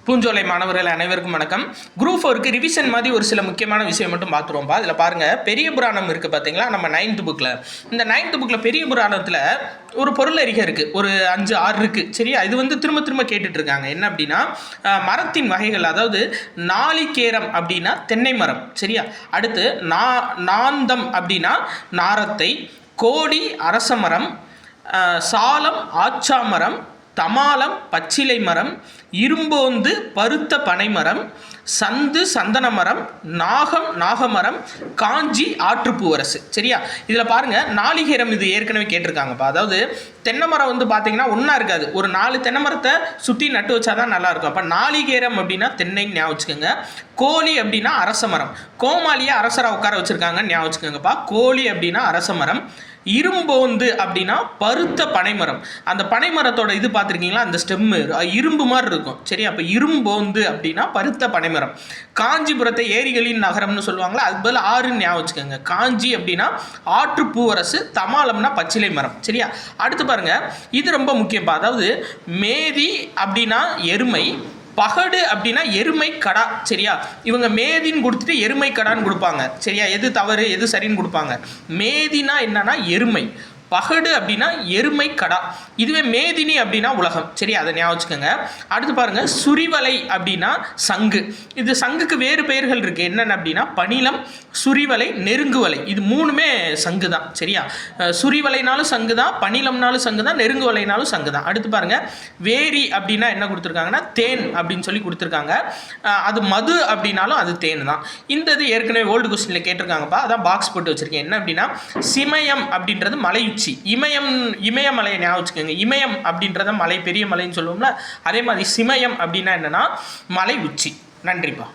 பூஞ்சோலை மாணவர்கள் அனைவருக்கும் வணக்கம். குரூப் 4க்கு ரிவிஷன் மாதிரி ஒரு சில முக்கியமான விஷயம் மட்டும் பார்த்துருவோம்ப்பா. அதில் பாருங்கள், பெரிய புராணம் இருக்குது பார்த்தீங்களா, நம்ம 9th புக்கில். இந்த 9th புக்கில் பெரிய புராணத்தில் ஒரு பொருள் அறிக்கை இருக்குது, ஒரு 5-6 இருக்குது. சரியா, இது திரும்ப திரும்ப கேட்டுட்ருக்காங்க. என்ன அப்படின்னா, மரத்தின் வகைகள், அதாவது நாளிகேரம் அப்படின்னா தென்னை மரம். சரியா, அடுத்து நாந்தம் அப்படின்னா நாரத்தை, கோடி அரச மரம், சாலம் ஆச்சா மரம், தமாலம் பச்சிலை மரம், இரும்போந்து பருத்த பனைமரம், சந்து சந்தன மரம், நாகம் நாகமரம், காஞ்சி ஆற்றுப்பூவரசு. சரியா, இதில் பாருங்கள், நாளிகேரம் இது ஏற்கனவே கேட்டிருக்காங்கப்பா. அதாவது தென்னை மரம் பார்த்தீங்கன்னா ஒன்றா இருக்காது, ஒரு 4 தென்னை மரத்தை சுற்றி நட்டு வச்சா தான் நல்லாயிருக்கும். அப்போ நாளிகேரம் அப்படின்னா தென்னை ஞாபகம் வச்சுக்கோங்க. கோழி அப்படின்னா அரச மரம், கோமாளியை அரசராக உட்கார வச்சுருக்காங்கன்னு ஞாபகம் வச்சுக்கோங்கப்பா. கோழி அப்படின்னா அரச மரம். இரும்போந்து அப்படின்னா பருத்த பனைமரம். அந்த பனைமரத்தோட இது பார்த்துருக்கீங்களா, அந்த ஸ்டெம்மு இரும்பு மாதிரி இருக்கும். சரி, அப்போ இரும்போந்து அப்படின்னா பருத்த பனைமரம். காஞ்சிபுரத்தை ஏரிகளின் நகரம்னு சொல்லுவாங்களா, அது பதில் ஆறுன்னு ஞாபகம் வச்சுக்கோங்க. காஞ்சி அப்படின்னா ஆற்று பூவரசு, தமாலம்னா பச்சிலை மரம். சரியா, அடுத்து பாருங்க, இது ரொம்ப முக்கியப்பா. அதாவது மேதி அப்படின்னா எருமை, பகடு அப்படின்னா எருமை கடா. சரியா, இவங்க மேதின்னு கொடுத்துட்டு எருமை கடான்னு கொடுப்பாங்க. சரியா, எது தவறு எது சரின்னு கொடுப்பாங்க. மேதினா என்னன்னா எருமை, பகடு அப்படின்னா எருமை கடா. இதுவே மேதினி அப்படின்னா உலகம். சரி, அதை ஞாபகம் வச்சுக்கோங்க. அடுத்து பாருங்க, சுரிவலை அப்படின்னா சங்கு. இது சங்குக்கு வேறு பெயர்கள் இருக்கு. என்னென்ன அப்படின்னா பணிலம், சுரிவலை, நெருங்குவலை. இது 3மே சங்கு தான். சரியா, சுரிவலைனாலும் சங்கு தான், பணிலம்னாலும் சங்கு தான், நெருங்குவலைனாலும் சங்கு தான். அடுத்து பாருங்க, வேரி அப்படின்னா என்ன கொடுத்துருக்காங்கன்னா தேன் அப்படின்னு சொல்லி கொடுத்துருக்காங்க. அது மது அப்படின்னாலும் அது தேன் தான். இந்த இது ஏற்கனவே ஓல்டு கொஸ்டினில் கேட்டிருக்காங்கப்பா, அதான் பாக்ஸ் போட்டு வச்சிருக்கேன். என்ன அப்படின்னா சிமயம் அப்படின்றது மலை உச்சி, இமயமலையை ஞாபகம் வச்சுக்கோங்க. இமயம் அப்படின்றத மலை, பெரிய மலைன்னு சொல்லுவோம்ல, அதே மாதிரி சிமயம் அப்படின்னா என்னன்னா மலை உச்சி. நன்றிப்பா.